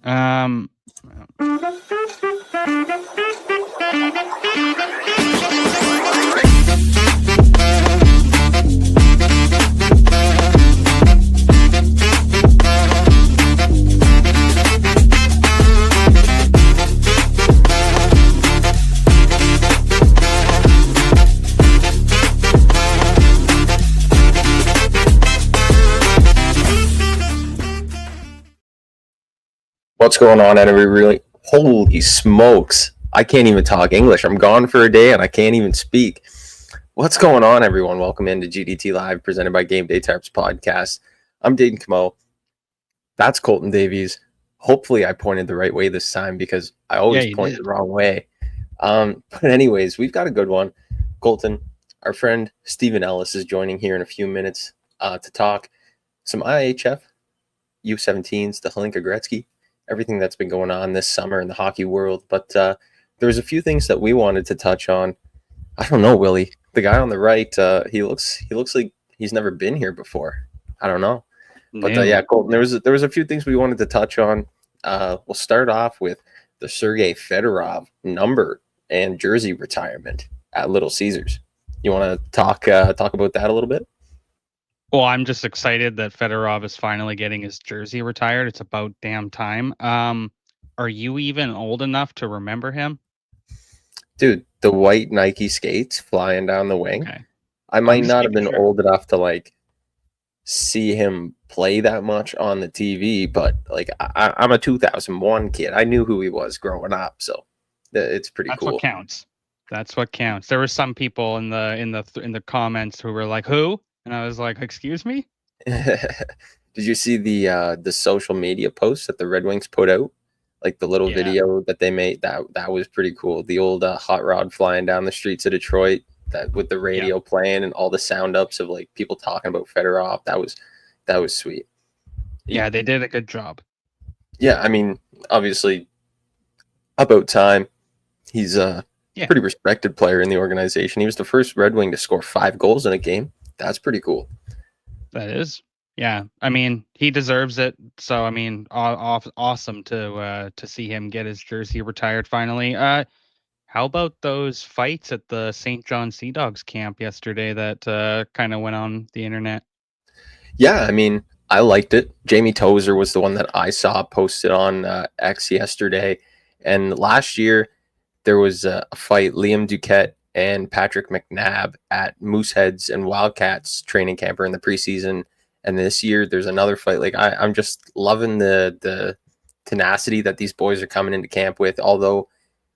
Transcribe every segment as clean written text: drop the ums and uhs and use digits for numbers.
Um, What's going on, and really, holy smokes, I can't even talk English. I'm gone for a day and I can't even speak. What's going on, everyone? Welcome into GDT Live, presented by Game Day Tarps Podcast. I'm Dayton Camo. That's Colton Davies. Hopefully I pointed the right way this time, because I always point the wrong way. But anyways, we've got a good one. Colton, our friend Stephen Ellis is joining here in a few minutes to talk some IHF, U17s, the Hlinka Gretzky, everything that's been going on this summer in the hockey world. But there's a few things that we wanted to touch on. I don't know, Willie. The guy on the right, he looks like he's never been here before. I don't know. But yeah, Colton, there was a few things we wanted to touch on. We'll start off with the Sergei Fedorov number and jersey retirement at Little Caesars. You want to talk about that a little bit? Well, I'm just excited that Fedorov is finally getting his jersey retired. It's about damn time. Are you even old enough to remember him? Dude, the white Nike skates flying down the wing. Okay. I might not have been old enough to like see him play that much on the TV, but like I'm a 2001 kid. I knew who he was growing up, so it's pretty cool. That's what counts. That's what counts. There were some people in the comments who were like, "Who?" And I was like, "Excuse me?" Did you see the social media posts that the Red Wings put out? Like the little video that they made, that was pretty cool. The old hot rod flying down the streets of Detroit, that with the radio playing and all the sound ups of like people talking about Fedorov. That was sweet. Yeah, they did a good job. Yeah, I mean, obviously, about time. He's a pretty respected player in the organization. He was the first Red Wing to score 5 goals in a game. That's pretty cool. That is. Yeah, I mean, he deserves it. So, I mean, awesome to see him get his jersey retired finally. How about those fights at the St. John Sea Dogs camp yesterday that kind of went on the internet? Yeah, I mean, I liked it. Jamie Tozer was the one that I saw posted on X yesterday. And last year, there was a fight, Liam Duquette and Patrick McNabb at Mooseheads and Wildcats training camper in the preseason. And this year there's another fight. Like I'm just loving the tenacity that these boys are coming into camp with. Although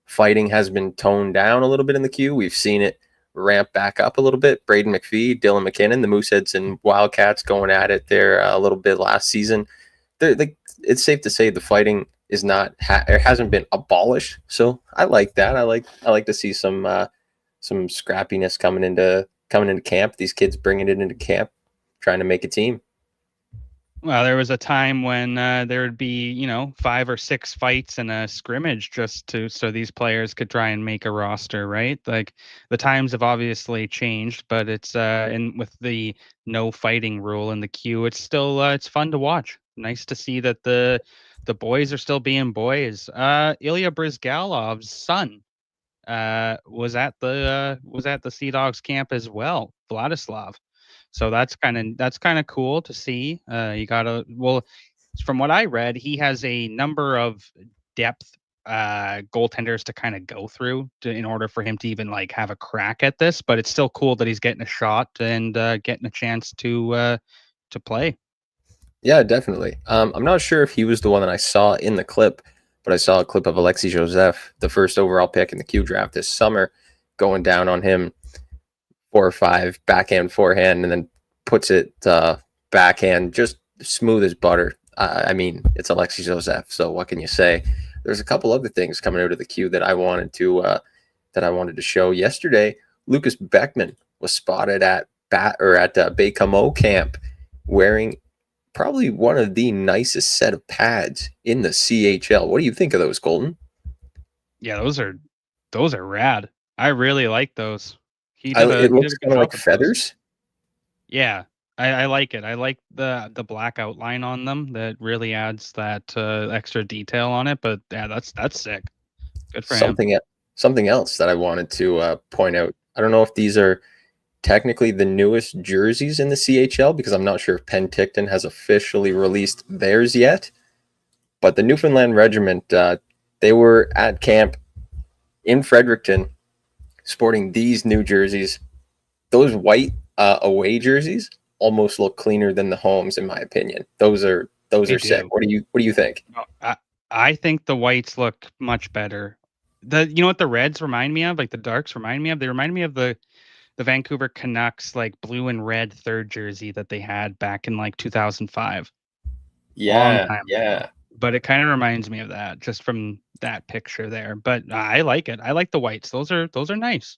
fighting has been toned down a little bit in the queue, we've seen it ramp back up a little bit. Braden McPhee, Dylan McKinnon, the Mooseheads and Wildcats going at it there a little bit last season. It's safe to say the fighting is not it hasn't been abolished. So I like that. I like to see some scrappiness coming into camp. These kids bringing it into camp, trying to make a team. Well, there was a time when there would be, 5 or 6 fights in a scrimmage just so these players could try and make a roster, right? Like the times have obviously changed, but it's and with the no fighting rule in the queue, it's still it's fun to watch. Nice to see that the boys are still being boys. Ilya Brizgalov's son was at the Sea Dogs camp as well, Vladislav. So that's kind of cool to see. From what I read, he has a number of depth goaltenders to kind of go through in order for him to even like have a crack at this. But it's still cool that he's getting a shot and getting a chance to play. Yeah, definitely. I'm not sure if he was the one that I saw in the clip, but I saw a clip of Alexei Joseph, the first overall pick in the Q draft this summer, going down on him 4 or 5 backhand, forehand, and then puts it backhand just smooth as butter. I mean, it's Alexei Joseph, so what can you say? There's a couple other things coming out of the queue that I wanted to show. Yesterday, Lucas Beckman was spotted at Baie-Comeau camp wearing probably one of the nicest set of pads in the CHL. What do you think of those, Colton? Yeah, those are rad. I really like those. It looks kind of like feathers. Yeah, I like it. I like the black outline on them. That really adds that extra detail on it. But yeah, that's sick. Good for him. Something something else that I wanted to point out. I don't know if these are technically the newest jerseys in the CHL because I'm not sure if Penticton has officially released theirs yet. But the Newfoundland Regiment, they were at camp in Fredericton sporting these new jerseys. Those white away jerseys almost look cleaner than the homes, in my opinion. Those are They sick. do. What do you think? No, I think the whites look much better. You know what the reds remind me of? Like the darks remind me of? They remind me of the Vancouver Canucks like blue and red third jersey that they had back in like 2005. Long Yeah, time ago. yeah. But it kind of reminds me of that just from that picture there. But I like it. I like the whites. Those are nice.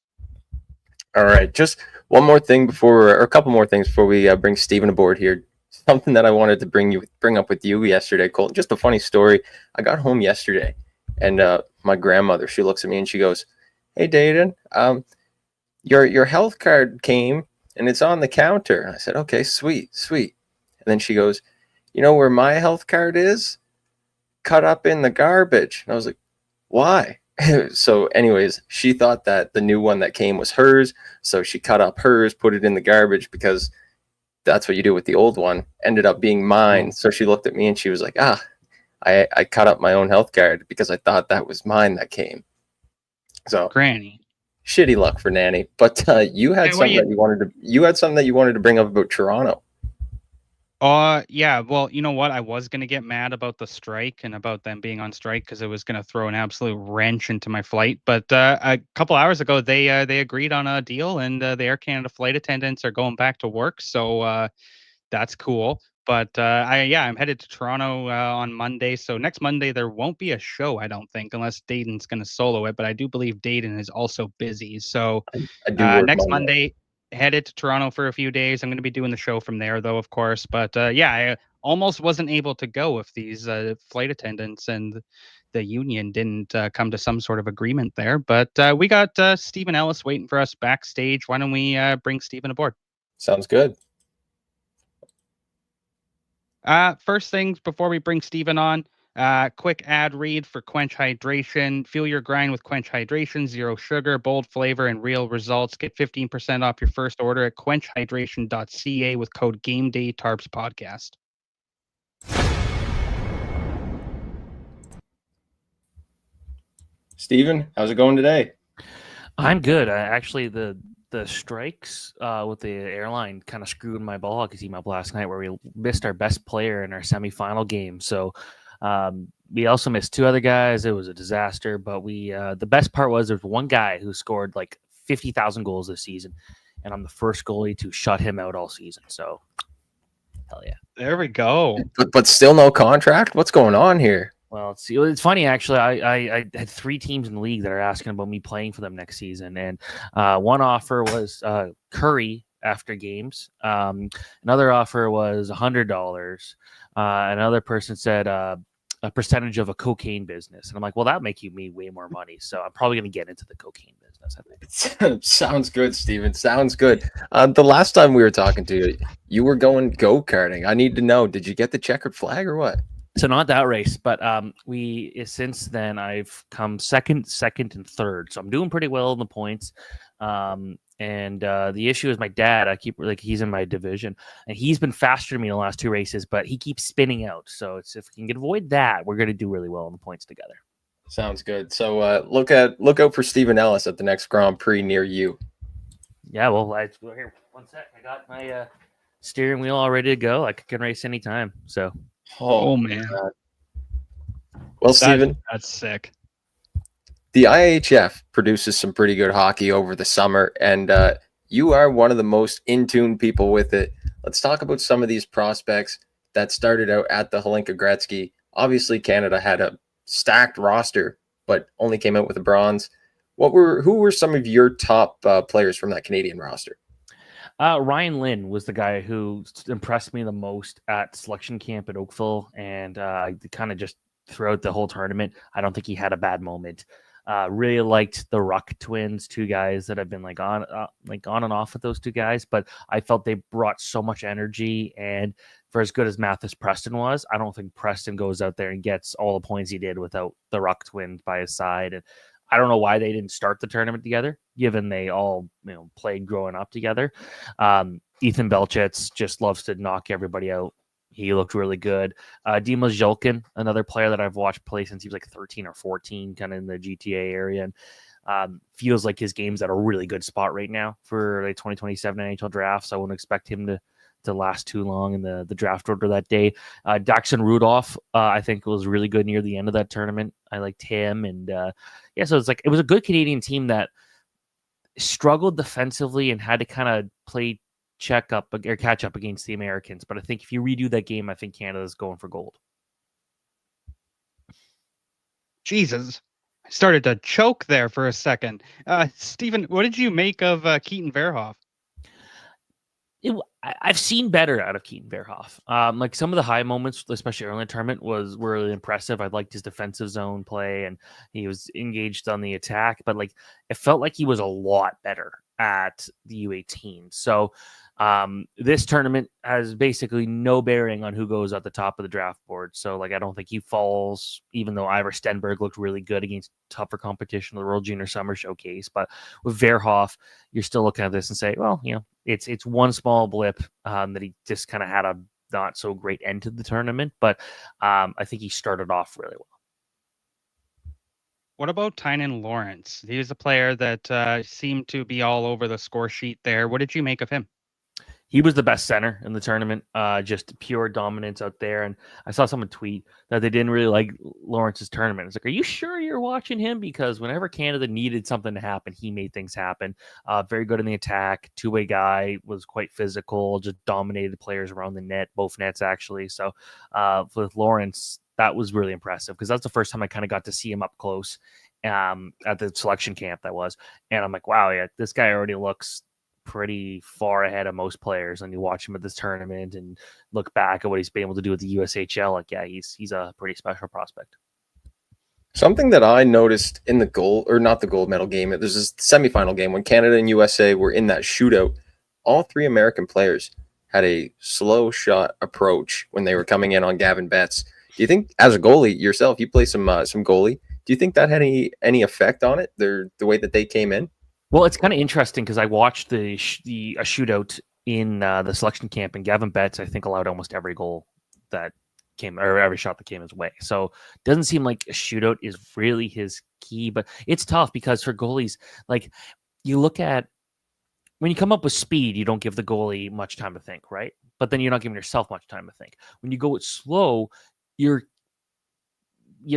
All right, just one more thing before, or a couple more things before we bring Steven aboard here. Something that I wanted to bring up with you yesterday, Colton. Just a funny story. I got home yesterday, and my grandmother, she looks at me and she goes, "Hey, Dayton, your health card came and it's on the counter." And I said, "Okay, sweet, sweet." And then she goes, "You know where my health card is? Cut up in the garbage." And I was like, "Why?" So anyways, she thought that the new one that came was hers, so she cut up hers, put it in the garbage because that's what you do with the old one. Ended up being mine. Oh, So she looked at me and she was like, I cut up my own health card because I thought that was mine that came. So Granny. shitty luck for Nanny. But you had Hey, what do something you that you wanted to bring up about Toronto. Yeah, well, you know what? I was gonna get mad about the strike and about them being on strike because it was gonna throw an absolute wrench into my flight. But a couple hours ago, they agreed on a deal, and the Air Canada flight attendants are going back to work. So that's cool. But I'm headed to Toronto on Monday. So next Monday there won't be a show, I don't think, unless Dayton's going to solo it. But I do believe Dayton is also busy. So I do work next Monday. Monday, headed to Toronto for a few days. I'm going to be doing the show from there, though, of course. But I almost wasn't able to go if these flight attendants and the union didn't come to some sort of agreement there. But we got Stephen Ellis waiting for us backstage. Why don't we bring Stephen aboard? Sounds good. First things before we bring Steven on, quick ad read for Quench Hydration. Fuel your grind with Quench Hydration, zero sugar, bold flavor, and real results. Get 15% off your first order at quenchhydration.ca with code GameDay Tarps Podcast. Steven, how's it going today? I'm good. Actually, the strikes with the airline kind of screwed my ball hockey team up last night, where we missed our best player in our semifinal game. So we also missed two other guys. It was a disaster. But we the best part was there's one guy who scored like 50,000 goals this season, and I'm the first goalie to shut him out all season. So hell yeah. There we go. But still no contract? What's going on here? Well, it's funny actually. I had three teams in the league that are asking about me playing for them next season, and one offer was Curry after games. Another offer was $100. Another person said a percentage of a cocaine business, and I'm like, well, that'll make me way more money. So I'm probably going to get into the cocaine business, I think. Sounds good, Steven. Sounds good. The last time we were talking to you, you were going go-karting. I need to know, did you get the checkered flag or what? So not that race, but since then I've come second, and third. So I'm doing pretty well in the points. And the issue is my dad. He's in my division, and he's been faster than me in the last two races, but he keeps spinning out. So if we can avoid that, we're going to do really well in the points together. Sounds good. So look out for Stephen Ellis at the next Grand Prix near you. Yeah, well, here, one sec. I got my steering wheel all ready to go. I can race anytime. So. Oh man. God. Well, Steven, that's sick. The IHF produces some pretty good hockey over the summer, and you are one of the most in-tune people with it. Let's talk about some of these prospects that started out at the Hlinka Gretzky. Obviously, Canada had a stacked roster, but only came out with a bronze. Who were some of your top players from that Canadian roster? Ryan Lynn was the guy who impressed me the most at selection camp at Oakville, and kind of just throughout the whole tournament, I don't think he had a bad moment. Really liked the Ruck twins, two guys that have been on and off with those two guys, but I felt they brought so much energy. And for as good as Mathis Preston was, I don't think Preston goes out there and gets all the points he did without the Ruck twins by his side. And I don't know why they didn't start the tournament together, given they all played growing up together. Ethan Belchitz just loves to knock everybody out. He looked really good. Dima Zhulkin, another player that I've watched play since he was like 13 or 14, kind of in the GTA area, and feels like his game's at a really good spot right now for the 2027 NHL draft. So I wouldn't expect him to last too long in the draft order that day. Daxon Rudolph, I think was really good near the end of that tournament. I liked him, and so it was a good Canadian team that struggled defensively and had to kind of play catch up against the Americans. But I think if you redo that game, I think Canada's going for gold. Jesus, I started to choke there for a second. Stephen, what did you make of Keaton Verhoff? I've seen better out of Keaton Verhoff. Like some of the high moments, especially early in the tournament, were really impressive. I liked his defensive zone play, and he was engaged on the attack. But it felt like he was a lot better at the U18. So this tournament has basically no bearing on who goes at the top of the draft board. So I don't think he falls, even though Ivor Stenberg looked really good against tougher competition, the World Junior Summer Showcase. But with Verhoff, you're still looking at this and say, well, it's one small blip that he just kind of had a not so great end to the tournament. But I think he started off really well. What about Tynan Lawrence? He was a player that seemed to be all over the score sheet there. What did you make of him? He was the best center in the tournament, just pure dominance out there. And I saw someone tweet that they didn't really like Lawrence's tournament. It's like, are you sure you're watching him? Because whenever Canada needed something to happen, he made things happen. Very good in the attack, two-way guy, was quite physical, just dominated players around the net, both nets actually. So with Lawrence, that was really impressive because that's the first time I kind of got to see him up close at the selection camp that was. And I'm like, wow, yeah, this guy already looks pretty far ahead of most players. And you watch him at this tournament and look back at what he's been able to do with the USHL. He's a pretty special prospect. Something that I noticed in the not the gold medal game, there's this semifinal game when Canada and USA were in that shootout. All three American players had a slow shot approach when they were coming in on Gavin Betts. Do you think, as a goalie yourself, you play some goalie, do you think that had any effect on it, the way that they came in? Well, it's kind of interesting because I watched a shootout in the selection camp, and Gavin Betts, I think, allowed almost every goal that came, or every shot that came his way. So it doesn't seem like a shootout is really his key, but it's tough because for goalies, you look at when you come up with speed, you don't give the goalie much time to think, right? But then you're not giving yourself much time to think. When you go it slow, you're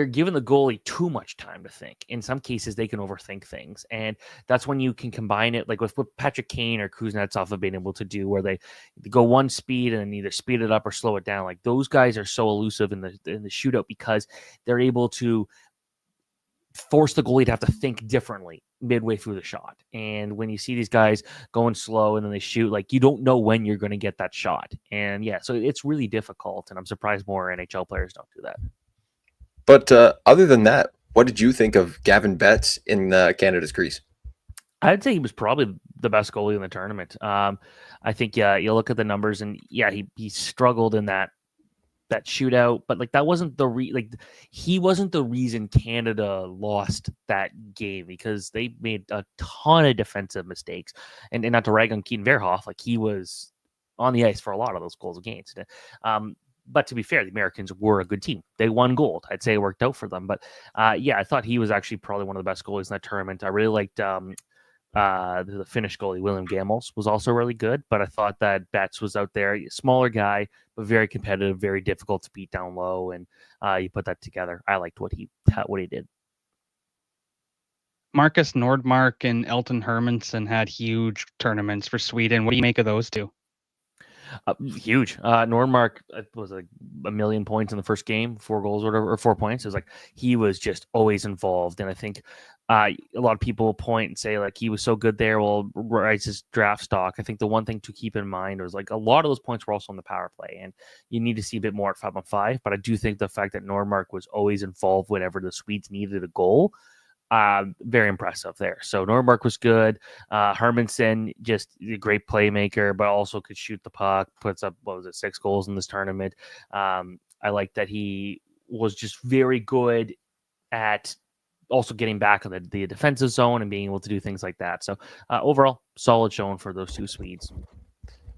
giving the goalie too much time to think. In some cases, they can overthink things. And that's when you can combine it, like with what Patrick Kane or Kuznetsov have been able to do, where they go one speed and either speed it up or slow it down. Like those guys are so elusive in the shootout because they're able to force the goalie to have to think differently midway through the shot. And when you see these guys going slow and then they shoot, you don't know when you're going to get that shot. And so it's really difficult. And I'm surprised more NHL players don't do that. But other than that, what did you think of Gavin Betts in Canada's crease? I'd say he was probably the best goalie in the tournament. I think, you look at the numbers and he struggled in that shootout, but that wasn't he wasn't the reason Canada lost that game because they made a ton of defensive mistakes. And not to rag on Keaton Verhoff, he was on the ice for a lot of those goals against. But to be fair, the Americans were a good team. They won gold. I'd say it worked out for them. But I thought he was actually probably one of the best goalies in that tournament. I really liked the Finnish goalie, William Gamos, was also really good. But I thought that Betts was out there, smaller guy, but very competitive, very difficult to beat down low. And you put that together. I liked what he did. Marcus Nordmark and Elton Hermansson had huge tournaments for Sweden. What do you make of those two? Huge. Nordmark was a million points in the first game, 4 goals or 4 points. It was he was just always involved. And I think a lot of people point and say he was so good there. Well, rise his draft stock. I think the one thing to keep in mind was a lot of those points were also on the power play, and you need to see a bit more at 5-on-5. But I do think the fact that Nordmark was always involved whenever the Swedes needed a goal very impressive there. So Nordmark was good. Hermanson, just a great playmaker, but also could shoot the puck, puts up, 6 goals in this tournament. I like that he was just very good at also getting back on the defensive zone and being able to do things like that. So overall, solid showing for those two Swedes.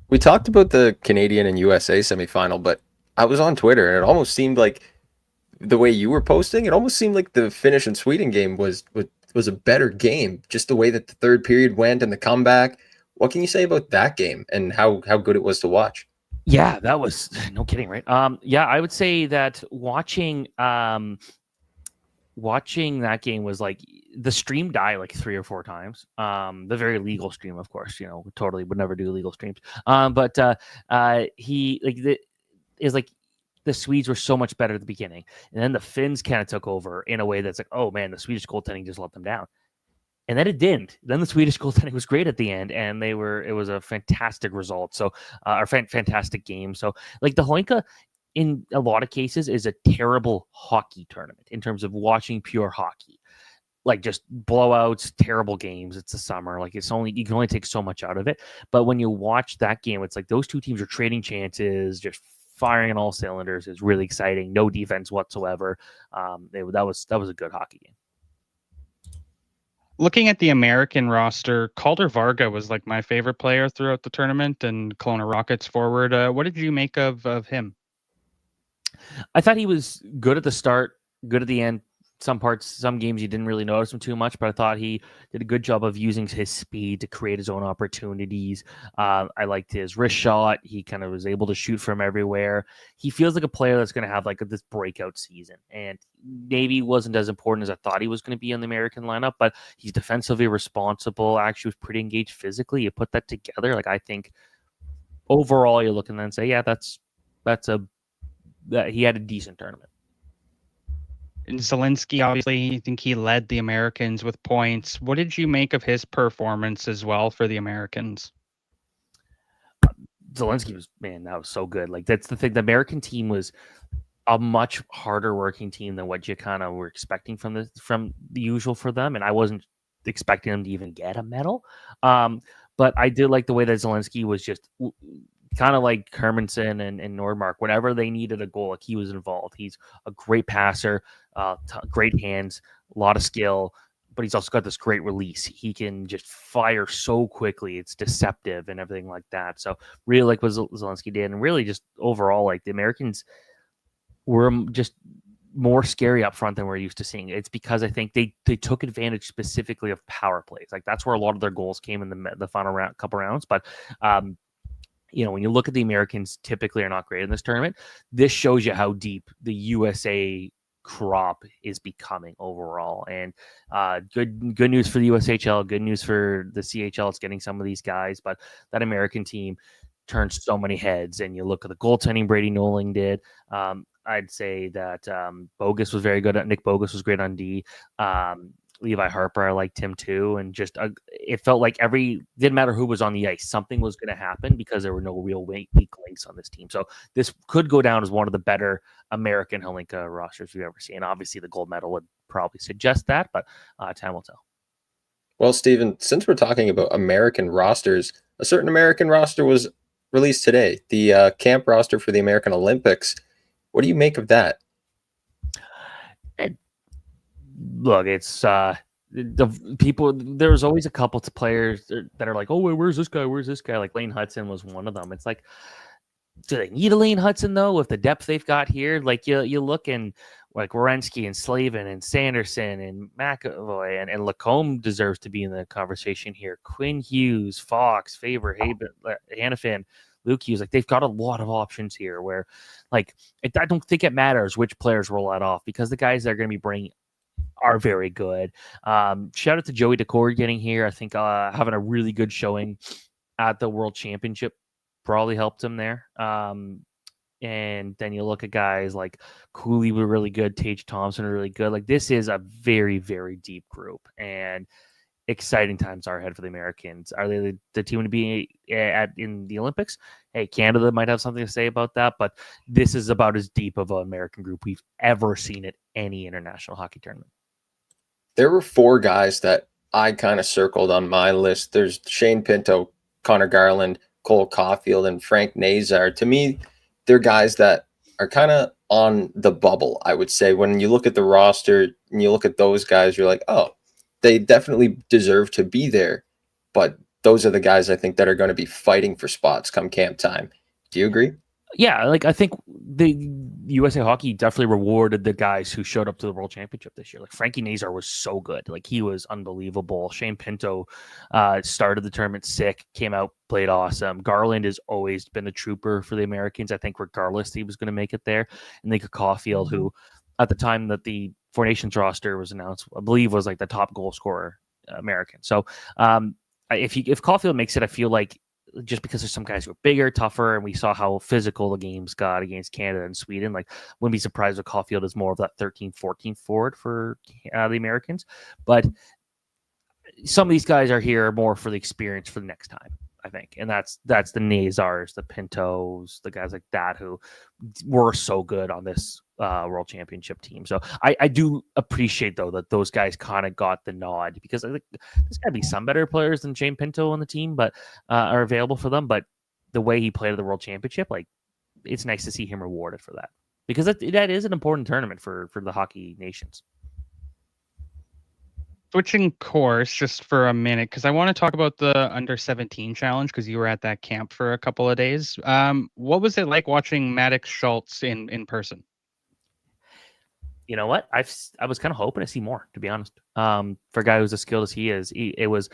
We talked about the Canadian and USA semifinal, but I was on Twitter and it almost seemed like the way you were posting, it almost seemed like the Finnish and Sweden game was a better game. Just the way that the third period went and the comeback. What can you say about that game and how good it was to watch? Yeah, that was no kidding, right? Yeah, I would say that watching that game was like the stream died like 3 or 4 times. The very legal stream, of course, totally would never do illegal streams. But he is like the Swedes were so much better at the beginning, and then the Finns kind of took over in a way that's like, oh man, the Swedish goaltending just let them down. And then it didn't. Then the Swedish goaltending was great at the end, and it was a fantastic result. So, fantastic game. So, like the Hlinka, in a lot of cases, is a terrible hockey tournament in terms of watching pure hockey. Like just blowouts, terrible games. It's the summer. Like you can only take so much out of it. But when you watch that game, it's like those two teams are trading chances, just firing on all cylinders. It's really exciting. No defense whatsoever. That was a good hockey game. Looking at the American roster, Calder Varga was like my favorite player throughout the tournament, and Kelowna Rockets forward. What did you make of him? I thought he was good at the start, good at the end. Some games you didn't really notice him too much, but I thought he did a good job of using his speed to create his own opportunities. I liked his wrist shot. He kind of was able to shoot from everywhere. He feels like a player that's going to have like this breakout season, and maybe wasn't as important as I thought he was going to be in the American lineup, but he's defensively responsible, actually was pretty engaged physically. You put that together, like I think overall you're looking and say, yeah, he had a decent tournament. And Zelensky, obviously, I think he led the Americans with points. What did you make of his performance as well for the Americans? Zelensky that was so good. Like that's the thing. The American team was a much harder working team than what you kind of were expecting from the usual for them. And I wasn't expecting them to even get a medal. But I did like the way that Zelensky was just kind of like Hermanson and Nordmark. Whenever they needed a goal, like he was involved. He's a great passer, great hands, a lot of skill, but he's also got this great release. He can just fire so quickly. It's deceptive and everything like that. So really like what Zelensky did, and really just overall, like the Americans were just more scary up front than we're used to seeing. It's because I think they took advantage specifically of power plays. Like that's where a lot of their goals came in the final couple rounds. But when you look at the Americans, typically are not great in this tournament. This shows you how deep the USA crop is becoming overall. And good news for the USHL, good news for the CHL. It's getting some of these guys, but that American team turned so many heads. And you look at the goaltending Brady Noling did. I'd say that Bogus was very good. Nick Bogus was great on D. Levi Harper, I liked him too. And just it felt like didn't matter who was on the ice, something was going to happen because there were no real weak links on this team. So this could go down as one of the better American Hlinka rosters we've ever seen. Obviously, the gold medal would probably suggest that, but time will tell. Well, Steven, since we're talking about American rosters, a certain American roster was released today, the camp roster for the American Olympics. What do you make of that? Look, it's the people. There's always a couple of players that are like, oh, where's this guy? Where's this guy? Like Lane Hudson was one of them. It's like, do they need a Lane Hudson though? With the depth they've got here, like you look and like Werenski and Slavin and Sanderson and McAvoy and Lacombe deserves to be in the conversation here. Quinn Hughes, Fox, Faber, Hannafin, Luke Hughes, like they've got a lot of options here where like I don't think it matters which players roll that off because the guys they're going to be bringing are very good. Shout out to Joey Decore getting here. I think having a really good showing at the World Championship probably helped him there. And then you look at guys like Cooley were really good, Tage Thompson were really good. Like this is a very, very deep group and exciting times are ahead for the Americans. Are they the team to be in the Olympics? Hey, Canada might have something to say about that, but this is about as deep of an American group we've ever seen at any international hockey tournament. there were 4 guys that I kind of circled on my list. There's Shane Pinto, Connor Garland, Cole Caulfield, and Frank Nazar. To me, they're guys that are kind of on the bubble, I would say. When you look at the roster and you look at those guys, you're like, oh, they definitely deserve to be there. But those are the guys I think that are going to be fighting for spots come camp time. Do you agree? Yeah, like I think the USA Hockey definitely rewarded the guys who showed up to the World Championship this year. Like Frankie Nazar was so good, like he was unbelievable. Shane Pinto started the tournament sick, came out, played awesome. Garland has always been a trooper for the Americans. I think regardless he was going to make it there. And Hlinka Caulfield, who at the time that the Four Nations roster was announced, I believe was like the top goal scorer American. So if Caulfield makes it, I feel like just because there's some guys who are bigger, tougher, and we saw how physical the games got against Canada and Sweden, like wouldn't be surprised if Caulfield is more of that 13, 14 forward for the Americans. But some of these guys are here more for the experience for the next time, I think. And that's the Nazars, the Pintos, the guys like that who were so good on this World Championship team. So I do appreciate, though, that those guys kind of got the nod, because I think there's got to be some better players than Shane Pinto on the team, but are available for them. But the way he played at the World Championship, like it's nice to see him rewarded for that, because that is an important tournament for the hockey nations. Switching course just for a minute, because I want to talk about the under 17 challenge, because you were at that camp for a couple of days. What was it like watching Maddox Schultz in person? You know what? I was kind of hoping to see more, to be honest. For a guy who's as skilled as he is, it was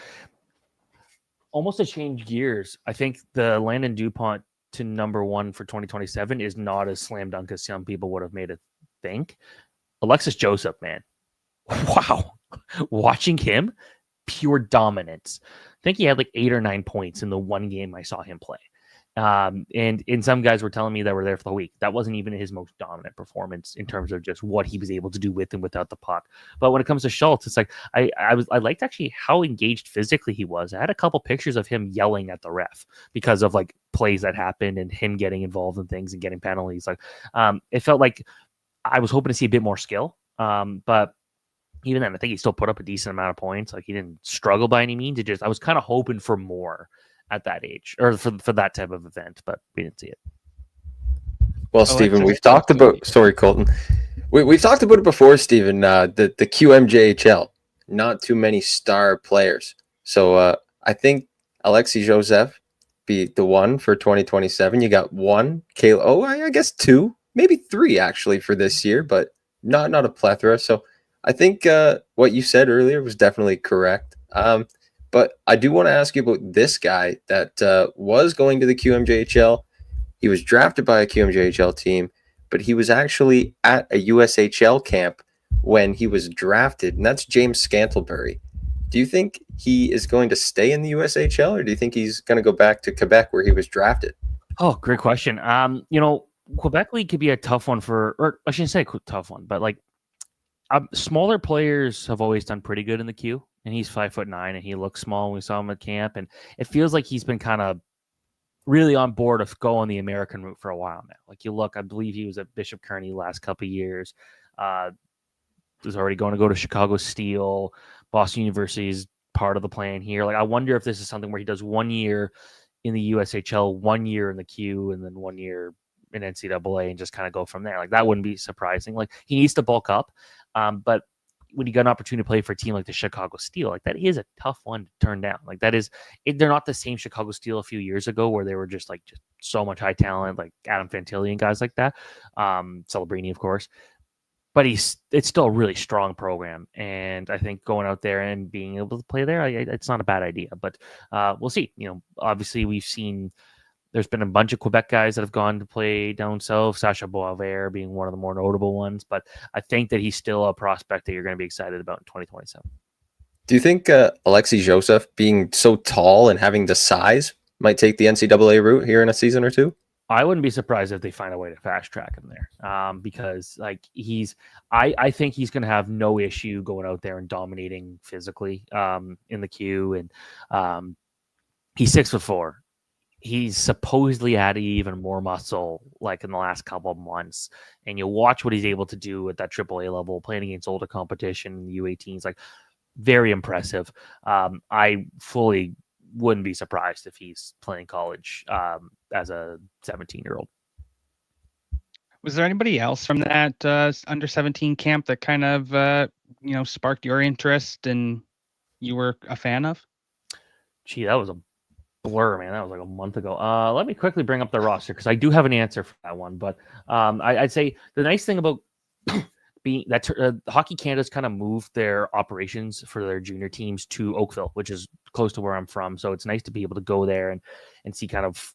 almost a change gears. I think the Landon DuPont to number 1 for 2027 is not as slam dunk as some people would have made it think. Alexis Joseph, man. Wow. Watching him, pure dominance. I think he had like 8 or 9 points in the one game I saw him play. And some guys were telling me that were there for the week. That wasn't even his most dominant performance in terms of just what he was able to do with and without the puck. But when it comes to Schultz, it's like I liked actually how engaged physically he was. I had a couple pictures of him yelling at the ref because of like plays that happened and him getting involved in things and getting penalties. Like it felt like I was hoping to see a bit more skill. But even then, I think he still put up a decent amount of points. Like he didn't struggle by any means. I was kind of hoping for more at that age, or for that type of event, but we didn't see it. Well, Stephen, we've talked about. Sorry, Colton. We've talked about it before, Stephen. The QMJHL, not too many star players. So I think Alexis Joseph be the one for 2027. You got one, Kayla. Oh, I guess 2, maybe 3 actually for this year, but not a plethora. So I think what you said earlier was definitely correct. But I do want to ask you about this guy that was going to the QMJHL. He was drafted by a QMJHL team, but he was actually at a USHL camp when he was drafted, and that's James Scantlebury. Do you think he is going to stay in the USHL, or do you think he's going to go back to Quebec where he was drafted? Oh, great question. Quebec League could be a tough one or I shouldn't say tough one, but like smaller players have always done pretty good in the Q. And he's 5'9", and he looks small. We saw him at camp, and it feels like he's been kind of really on board of going the American route for a while now. Like you look, I believe he was at Bishop Kearney last couple of years. Was already going to go to Chicago Steel. Boston University is part of the plan here. Like I wonder if this is something where he does 1 year in the USHL, 1 year in the Q, and then 1 year in NCAA, and just kind of go from there. Like that wouldn't be surprising. Like he needs to bulk up, but when you got an opportunity to play for a team like the Chicago Steel, like that is a tough one to turn down. Like that is, they're not the same Chicago Steel a few years ago where they were just so much high talent, like Adam Fantilli and guys like that. Celebrini, of course, but it's still a really strong program. And I think going out there and being able to play there, it's not a bad idea, but we'll see. Obviously we've seen, there's been a bunch of Quebec guys that have gone to play down south, Sacha Boisvert being one of the more notable ones, but I think that he's still a prospect that you're going to be excited about in 2027. Do you think Alexis Joseph, being so tall and having the size, might take the NCAA route here in a season or 2? I wouldn't be surprised if they find a way to fast track him there, because like I think he's going to have no issue going out there and dominating physically in the Q, and he's 6'4". he's supposedly added even more muscle like in the last couple of months. And you watch what he's able to do at that AAA level, playing against older competition, U18s, like very impressive. I fully wouldn't be surprised if he's playing college as a 17-year-old. Was there anybody else from that under 17 camp that kind of sparked your interest and you were a fan of? Gee, that was a blur, man. That was like a month ago. Let me quickly bring up the roster because I do have an answer for that one. But I'd say the nice thing about being that Hockey Canada's kind of moved their operations for their junior teams to Oakville, which is close to where I'm from. So it's nice to be able to go there and see kind of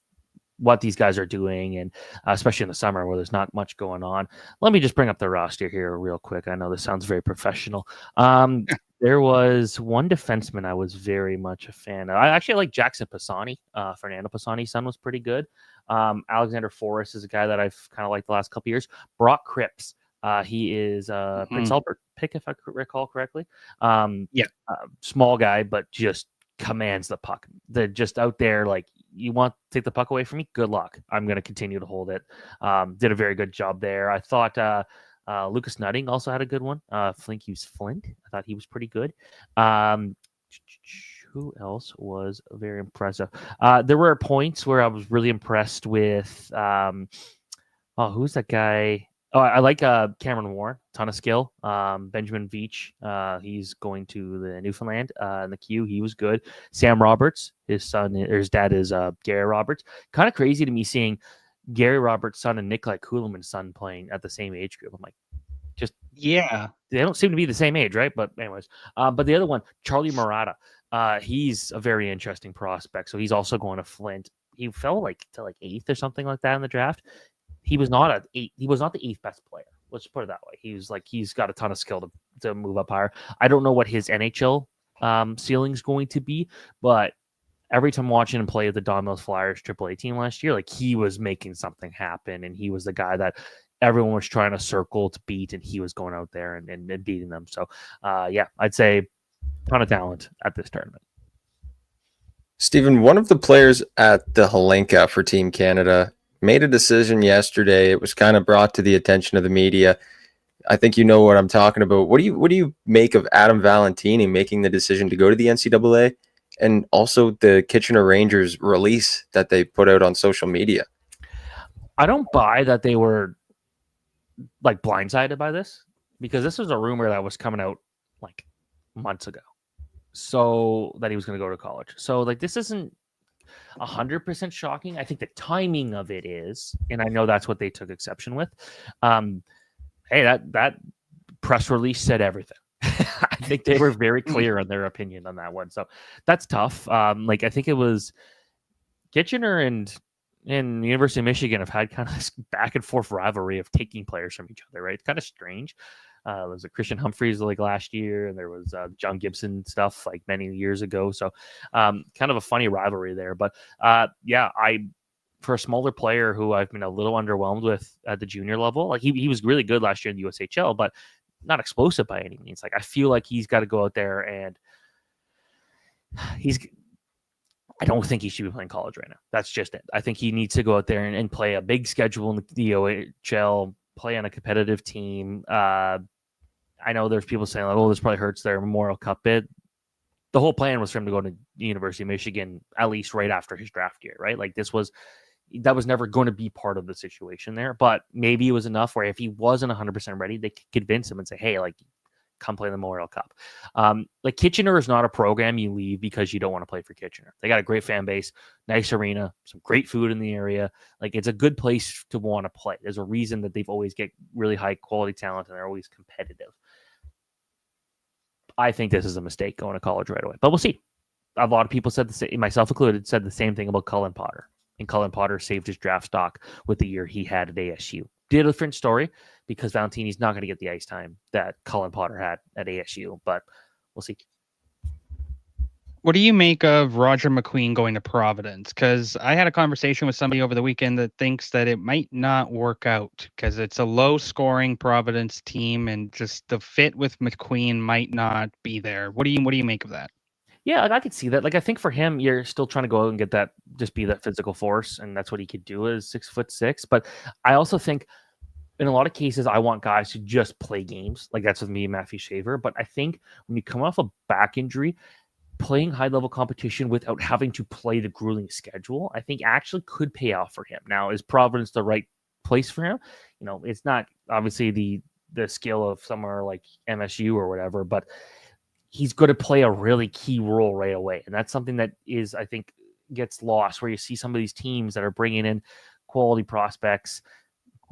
what these guys are doing, and especially in the summer where there's not much going on. Let me just bring up the roster here real quick. I know this sounds very professional. There was one defenseman I was very much a fan of. I actually like Jackson Pisani. Fernando Pisani's son was pretty good. Alexander Forrest is a guy that I've kind of liked the last couple years. Brock Cripps. He is Prince Albert pick, if I recall correctly. Small guy, but just commands the puck. They're just out there like, you want to take the puck away from me? Good luck. I'm going to continue to hold it. Did a very good job there. I thought Lucas Nutting also had a good one. Flint. I thought he was pretty good. Who else was very impressive? There were points where I was really impressed with. Who's that guy? Oh, I like Cameron Warren, ton of skill. Benjamin Veach, he's going to the Newfoundland in the queue. He was good. Sam Roberts, his dad is Gary Roberts. Kind of crazy to me seeing Gary Roberts' son and Nikolai Kuleman's son playing at the same age group. I'm like, they don't seem to be the same age, right? But anyways, but the other one, Charlie Murata, he's a very interesting prospect. So he's also going to Flint. He fell to 8th or something like that in the draft. He was not He was not the 8th best player. Let's put it that way. He's got a ton of skill to move up higher. I don't know what his NHL ceiling is going to be, but every time watching him play the Don Mills Flyers AAA team last year, he was making something happen, and he was the guy that everyone was trying to circle to beat, and he was going out there and beating them. So, I'd say ton of talent at this tournament. Stephen, one of the players at the Hlinka for Team Canada made a decision yesterday. It was kind of brought to the attention of the media. I think you know what I'm talking about. What do you make of Adam Valentini making the decision to go to the NCAA, and also the Kitchener Rangers release that they put out on social media? I don't buy that they were blindsided by this, because this was a rumor that was coming out months ago. So that he was going to go to college. So this isn't 100% shocking. I think the timing of it is, and I know that's what they took exception with. Hey, that press release said everything. I think they were very clear on their opinion on that one. So that's tough. I think it was Kitchener and University of Michigan have had kind of this back and forth rivalry of taking players from each other, right? It's kind of strange. There was a Christian Humphreys last year, and there was John Gibson stuff many years ago. So kind of a funny rivalry there. But for a smaller player who I've been a little underwhelmed with at the junior level, he was really good last year in the USHL, but not explosive by any means. I feel like he's got to go out there, and I don't think he should be playing college right now. That's just it. I think he needs to go out there and play a big schedule in the OHL, play on a competitive team. I know there's people saying, this probably hurts their Memorial Cup bid. The whole plan was for him to go to the University of Michigan at least right after his draft year, right? That was never going to be part of the situation there. But maybe it was enough where if he wasn't 100% ready, they could convince him and say, hey, come play the Memorial Cup. Kitchener is not a program you leave because you don't want to play for Kitchener. They got a great fan base, nice arena, some great food in the area. It's a good place to want to play. There's a reason that they've always get really high quality talent, and they're always competitive. I think this is a mistake going to college right away, but we'll see. A lot of people said the same, myself included, said the same thing about Cullen Potter, and Cullen Potter saved his draft stock with the year he had at ASU. Different story, because Valentini's not going to get the ice time that Cullen Potter had at ASU, but we'll see. What do you make of Roger McQueen going to Providence? Because I had a conversation with somebody over the weekend that thinks that it might not work out because it's a low-scoring Providence team, and just the fit with McQueen might not be there. What do you make of that? Yeah, I could see that. Like, I think for him, you're still trying to go out and get that, just be that physical force, and that's what he could do as 6'6". But I also think in a lot of cases, I want guys to just play games. Like that's with me and Matthew Shaver. But I think when you come off a back injury, playing high level competition without having to play the grueling schedule, I think actually could pay off for him. Now, is Providence the right place for him? It's not obviously the skill of somewhere like MSU or whatever, but he's going to play a really key role right away. And that's something that is, I think, gets lost, where you see some of these teams that are bringing in quality prospects,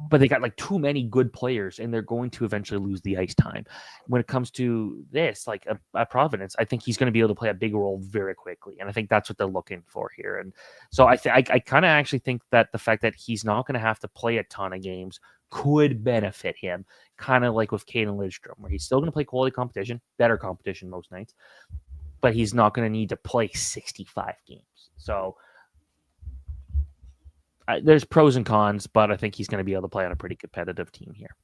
but they got like too many good players and they're going to eventually lose the ice time. When it comes to this, like a Providence, I think he's going to be able to play a big role very quickly. And I think that's what they're looking for here. And so I kind of actually think that the fact that he's not going to have to play a ton of games could benefit him, kind of like with Caden Lidstrom, where he's still going to play quality competition, better competition most nights, but he's not going to need to play 65 games. So there's pros and cons, but I think he's going to be able to play on a pretty competitive team here.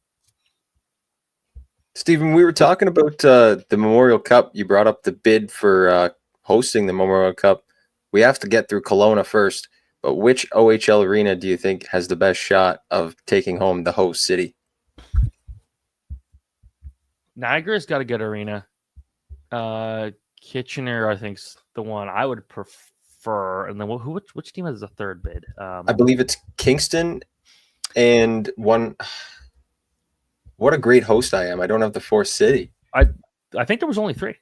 Stephen, we were talking about the Memorial Cup. You brought up the bid for hosting the Memorial Cup. We have to get through Kelowna first, but which OHL arena do you think has the best shot of taking home the host city? Niagara's got a good arena. Kitchener, I think, is the one I would prefer. And then which team has the third bid? I believe it's Kingston and one. What a great host I am. I don't have the fourth city. I think there was only three.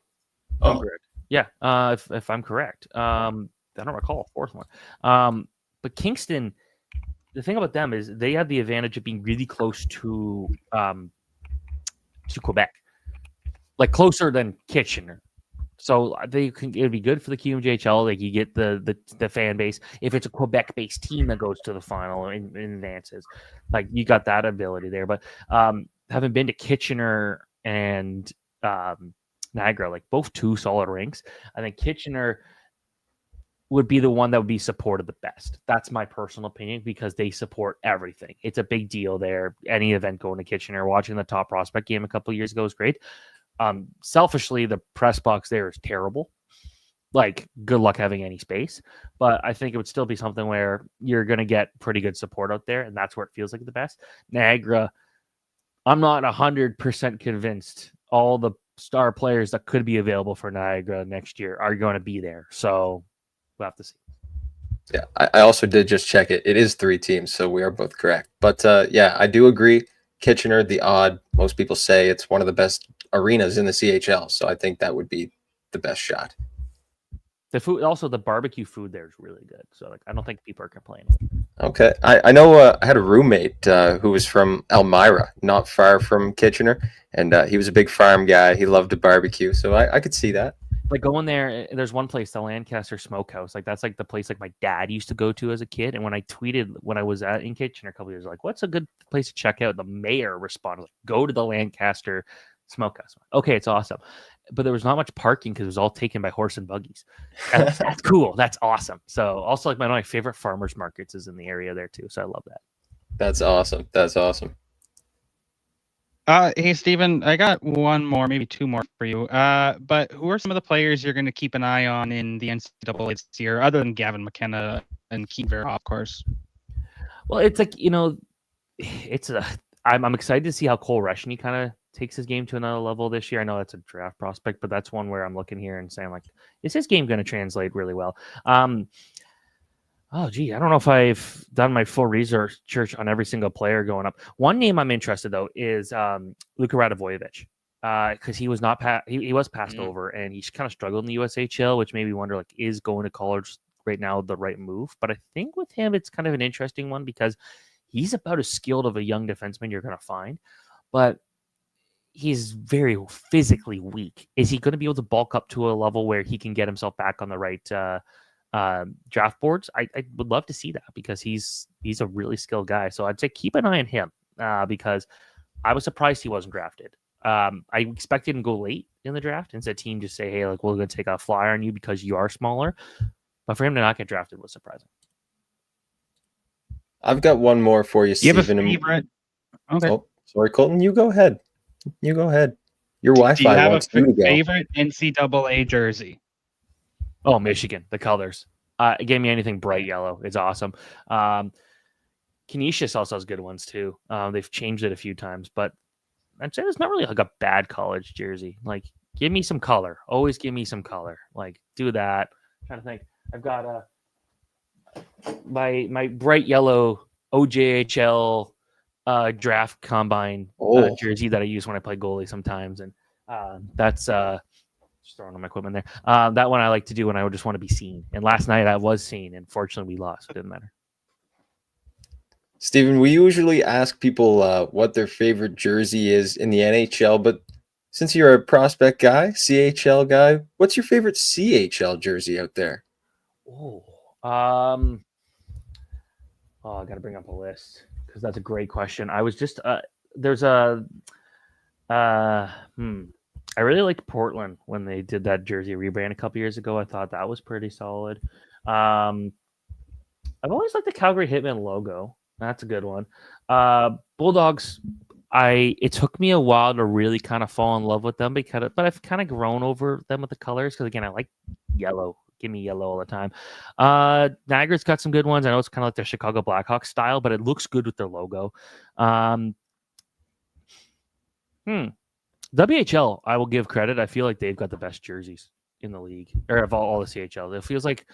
Oh. Yeah, if I'm correct. I don't recall a fourth one. But Kingston, the thing about them is they have the advantage of being really close to Quebec, like closer than Kitchener. So it'd be good for the QMJHL. Like you get the fan base. If it's a Quebec-based team that goes to the final in advances, like you got that ability there. But having been to Kitchener and Niagara, like both two solid rinks, I think Kitchener would be the one that would be supported the best. That's my personal opinion because they support everything. It's a big deal there. Any event going to Kitchener, watching the top prospect game a couple of years ago was great. Selfishly, the press box there is terrible. Like, good luck having any space. But I think it would still be something where you're going to get pretty good support out there, and that's where it feels like the best. Niagara, I'm not 100% convinced all the star players that could be available for Niagara next year are going to be there. So we'll have to see. Yeah, I also did just check it. It is 3 teams, so we are both correct. But yeah, I do agree. Kitchener, the odd, most people say it's one of the best arenas in the CHL. So I think that would be the best shot. The food, also the barbecue food there is really good. So like, I don't think people are complaining. Okay. I know I had a roommate who was from Elmira, not far from Kitchener. And he was a big farm guy. He loved to barbecue. So I could see that. Like going there, there's one place, the Lancaster Smokehouse. Like that's like the place like my dad used to go to as a kid. And when I tweeted when I was in Kitchener a couple years, like, what's a good place to check out? The mayor responded, like, go to the Lancaster Smokehouse. Okay, it's awesome. But there was not much parking because it was all taken by horse and buggies. That's cool. That's awesome. So also like one of my favorite farmers markets is in the area there too. So I love that. That's awesome. That's awesome. Hey, Steven, I got one more, maybe 2 more for you. But who are some of the players you're going to keep an eye on in the NCAA this year, other than Gavin McKenna and Keith Vera, of course? Well, it's like, I'm excited to see how Cole Reshny kind of takes his game to another level this year. I know that's a draft prospect, but that's one where I'm looking here and saying, like, is his game going to translate really well? Oh, gee, I don't know if I've done my full research on every single player going up. One name I'm interested, though, is Luka Radivojevich, because he was not he was passed over, and he's kind of struggled in the USHL, which made me wonder, like, is going to college right now the right move? But I think with him, it's kind of an interesting one because he's about as skilled of a young defenseman you're going to find, but he's very physically weak. Is he going to be able to bulk up to a level where he can get himself back on the right draft boards? I would love to see that because he's a really skilled guy. So I'd say keep an eye on him because I was surprised he wasn't drafted. I expected him to go late in the draft and said team just say, hey, like we're going to take a flyer on you because you are smaller. But for him to not get drafted was surprising. I've got one more for you, Stephen. You have a favorite? Okay. Oh, sorry, Colton. You go ahead. You go ahead. Your Wi-Fi Do you have wants a you to go. favorite NCAA jersey? Oh, Michigan, the colors. Give me anything bright yellow. It's awesome. Canisius also has good ones too. They've changed it a few times, but I'd say it's not really like a bad college jersey. Like, give me some color. Always give me some color. Like, do that. I'm trying to think. I've got my bright yellow OJHL draft combine jersey that I use when I play goalie sometimes, and that's just throwing on my equipment there. That one I like to do when I just want to be seen. And last night I was seen, and fortunately we lost. It didn't matter. Steven, we usually ask people what their favorite jersey is in the NHL, but since you're a prospect guy, CHL guy, what's your favorite CHL jersey out there? I got to bring up a list because that's a great question. I was just I really liked Portland when they did that jersey rebrand a couple years ago. I thought that was pretty solid. I've always liked the Calgary Hitmen logo. That's a good one. Bulldogs. It took me a while to really kind of fall in love with them but I've kind of grown over them with the colors because again I like yellow. Give me yellow all the time. Niagara's got some good ones. I know it's kind of like their Chicago Blackhawks style, but it looks good with their logo. WHL, I will give credit. I feel like they've got the best jerseys in the league, or of all the CHL. It feels like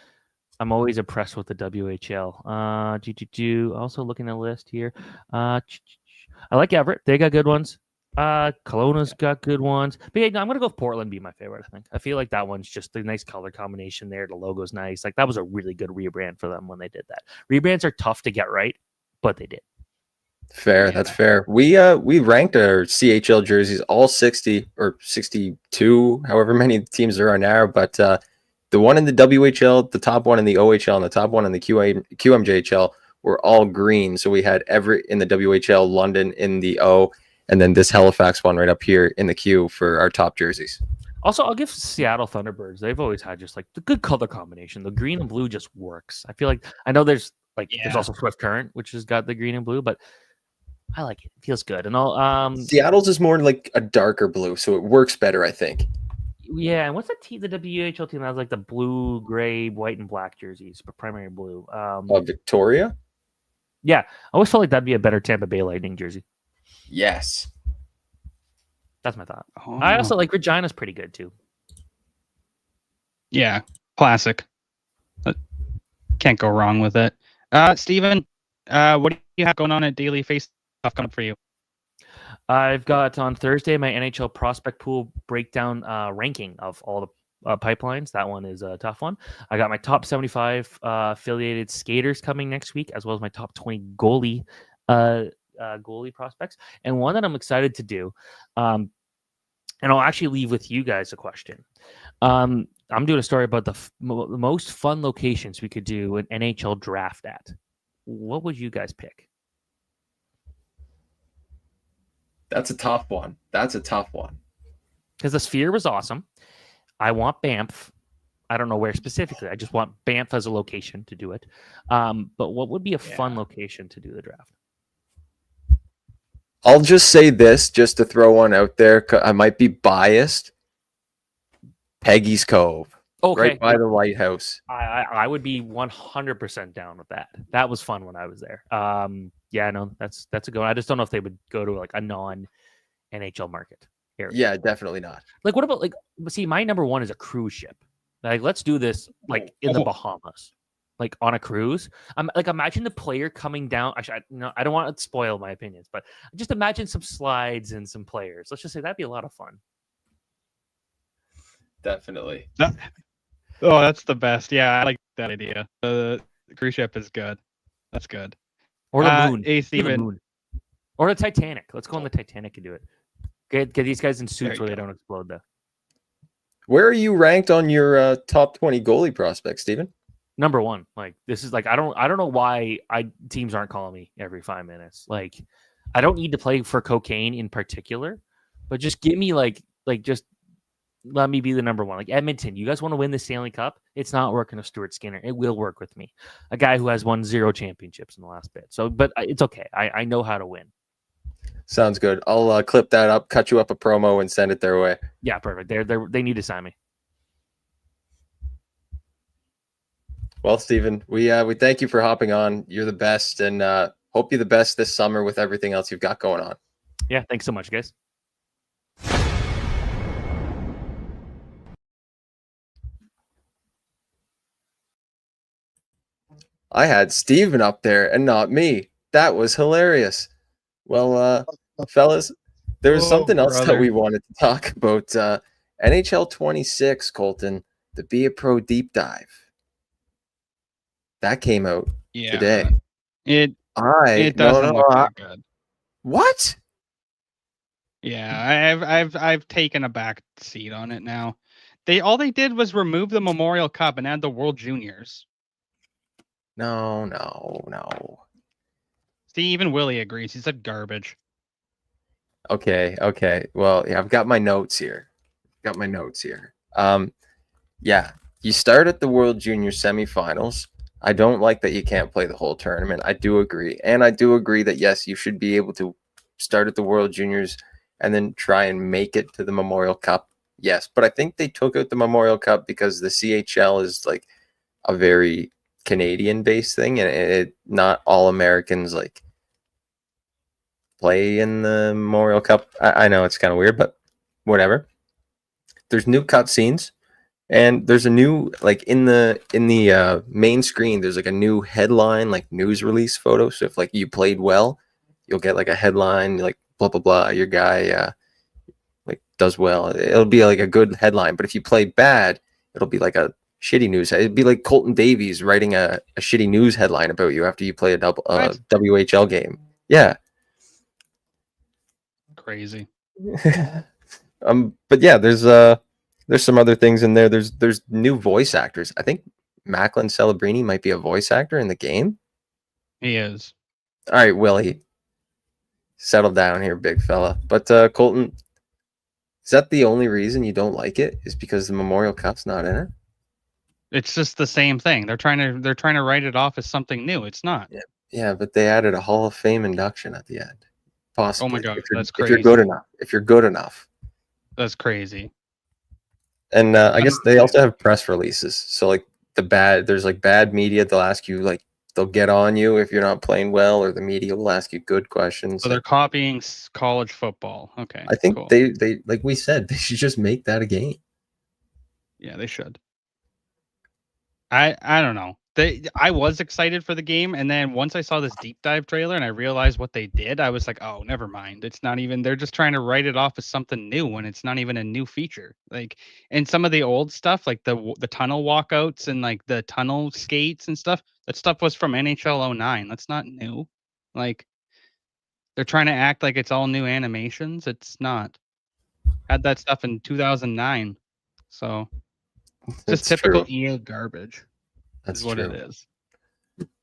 I'm always impressed with the WHL. Also looking at the list here. I like Everett. They got good ones. Kelowna's got good ones. But yeah, I'm going to go with Portland be my favorite, I think. I feel like that one's just a nice color combination there. The logo's nice. Like, that was a really good rebrand for them when they did that. Rebrands are tough to get right, but they did. Fair, yeah. That's fair. We ranked our CHL jerseys, all 60 or 62, however many teams there are now, but the one in the WHL, the top one in the OHL, and the top one in the QMJHL were all green. So we had Everett in the WHL, London in the O, and then this Halifax one right up here in the Q for our top jerseys. Also, I'll give Seattle Thunderbirds. They've always had just like the good color combination. The green and blue just works. I feel like I know there's also Swift Current, which has got the green and blue, but I like it. It feels good. And all Seattle's is more like a darker blue, so it works better, I think. Yeah, and what's the WHL team that has like the blue, gray, white, and black jerseys, but primary blue? Victoria? Yeah. I always felt like that'd be a better Tampa Bay Lightning jersey. Yes. That's my thought. Oh. I also like Regina's pretty good too. Yeah, classic. Can't go wrong with it. Steven, what do you have going on at Daily Face Off coming up for you? I've got on Thursday my NHL prospect pool breakdown ranking of all the pipelines. That one is a tough one. I got my top 75 affiliated skaters coming next week, as well as my top 20 goalie prospects. And one that I'm excited to do, and I'll actually leave with you guys a question. I'm doing a story about the most fun locations we could do an NHL draft at. What would you guys pick? That's a tough one. Because the Sphere was awesome. I want Banff. I don't know where specifically. I just want Banff as a location to do it. But what would be a fun location to do the draft? I'll just say this, just to throw one out there. I might be biased. Peggy's Cove. Okay. Right by the lighthouse. I would be 100% down with that. That was fun when I was there. Yeah, no, that's a good one. I just don't know if they would go to like a non-NHL market area. Yeah, definitely not. Like, what about see, my number one is a cruise ship. Like, let's do this like in the Bahamas, like on a cruise. Imagine the player coming down. Actually, I don't want to spoil my opinions, but just imagine some slides and some players. Let's just say that'd be a lot of fun. Definitely. Oh, that's the best. Yeah, I like that idea. The cruise ship is good. That's good. Or the moon. Steven. Or the Titanic. Let's go on the Titanic and do it. Get these guys in suits where they don't explode, though. Where are you ranked on your top 20 goalie prospects, Steven? Number one. Like, this is like I don't know why teams aren't calling me every 5 minutes. Like, I don't need to play for cocaine in particular, but just give me just let me be the number one. Like Edmonton, you guys want to win the Stanley Cup? It's not working with Stuart Skinner. It will work with me, a guy who has won 0 championships in the last bit. So, but it's okay. I know how to win. Sounds good. I'll clip that up, cut you up a promo, and send it their way. Yeah, perfect. They need to sign me. Well, Stephen, we thank you for hopping on. You're the best, and hope you're the best this summer with everything else you've got going on. Yeah, thanks so much, guys. I had Steven up there and not me. That was hilarious. Well, fellas, there was something else that we wanted to talk about. NHL 26, Colton, the Be a Pro deep dive. That came out today. It doesn't look that good. What? Yeah, I've taken a back seat on it now. All they did was remove the Memorial Cup and add the World Juniors. No. See, even Willie agrees. He said garbage. Okay. Well, yeah, I've got my notes here. Yeah, you start at the World Junior semifinals. I don't like that you can't play the whole tournament. I do agree. And I do agree that, yes, you should be able to start at the World Juniors and then try and make it to the Memorial Cup. Yes, but I think they took out the Memorial Cup because the CHL is like a very Canadian-based thing, and not all Americans like play in the Memorial Cup. I know it's kind of weird, but whatever. There's new cutscenes, and there's a new like in the main screen. There's like a new headline, like news release photo. So if like you played well, you'll get like a headline like blah blah blah. Your guy like does well. It'll be like a good headline. But if you play bad, it'll be like a shitty news. It'd be like Colton Davies writing a shitty news headline about you after you play a WHL game. Yeah. Crazy. But yeah, there's some other things in there. There's new voice actors. I think Macklin Celebrini might be a voice actor in the game. He is. All right, Willie, settle down here, big fella. But Colton, is that the only reason you don't like it? Is because the Memorial Cup's not in it? It's just the same thing. They're trying to write it off as something new. It's not. Yeah, but they added a Hall of Fame induction at the end. Possibly. Oh my god, that's If crazy. you're good enough. That's crazy. And I guess they also have press releases. So like there's like bad media. They'll ask you like they'll get on you if you're not playing well, or the media will ask you good questions. So they're copying college football. Okay. I think they like we said, they should just make that a game. Yeah, they should. I don't know. I was excited for the game, and then once I saw this deep dive trailer and I realized what they did, I was like, oh, never mind. It's not even. They're just trying to write it off as something new when it's not even a new feature. Like, and some of the old stuff, like the tunnel walkouts and like the tunnel skates and stuff. That stuff was from NHL 09. That's not new. Like, they're trying to act like it's all new animations. It's not. Had that stuff in 2009. So. Just typical EA garbage. That's what it is.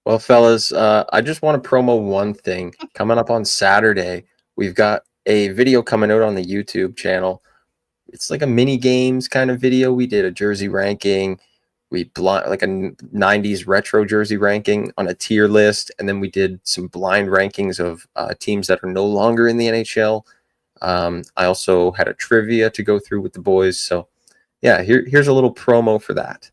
Well, fellas, I just want to promo one thing. Coming up on Saturday, we've got a video coming out on the YouTube channel. It's like a mini games kind of video. We did a jersey ranking. We like a 90s retro jersey ranking on a tier list, and then we did some blind rankings of teams that are no longer in the NHL. I also had a trivia to go through with the boys, so yeah, here's a little promo for that.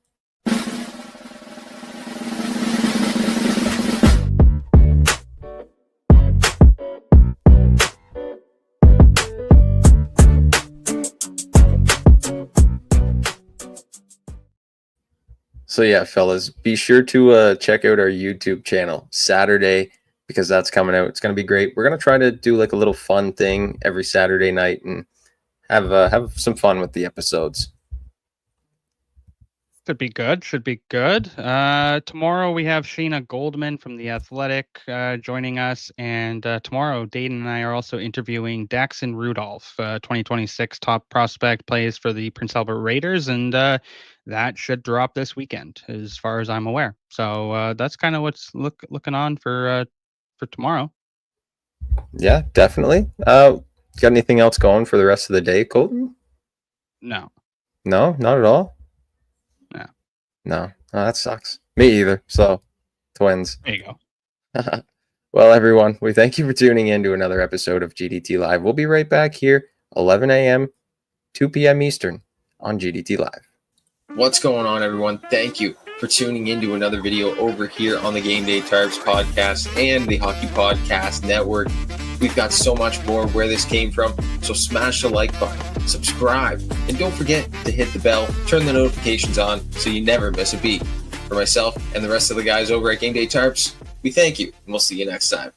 So yeah, fellas, be sure to check out our YouTube channel Saturday, because that's coming out. It's going to be great. We're going to try to do like a little fun thing every Saturday night and have some fun with the episodes. Should be good. Tomorrow we have Sheena Goldman from The Athletic joining us. And tomorrow, Dayton and I are also interviewing Daxon Rudolph, 2026 top prospect, plays for the Prince Albert Raiders. And that should drop this weekend, as far as I'm aware. So that's kind of what's looking on for tomorrow. Yeah, definitely. Got anything else going for the rest of the day, Colton? No, not at all. No, that sucks. Me either. So, twins. There you go. Well, everyone, we thank you for tuning in to another episode of GDT Live. We'll be right back here, 11 a.m., 2 p.m. Eastern on GDT Live. What's going on, everyone? Thank you for tuning into another video over here on the Game Day Tarps podcast and the Hockey Podcast Network. We've got so much more where this came from, so smash the like button, subscribe, and don't forget to hit the bell, turn the notifications on so you never miss a beat. For myself and the rest of the guys over at Game Day Tarps, we thank you, and we'll see you next time.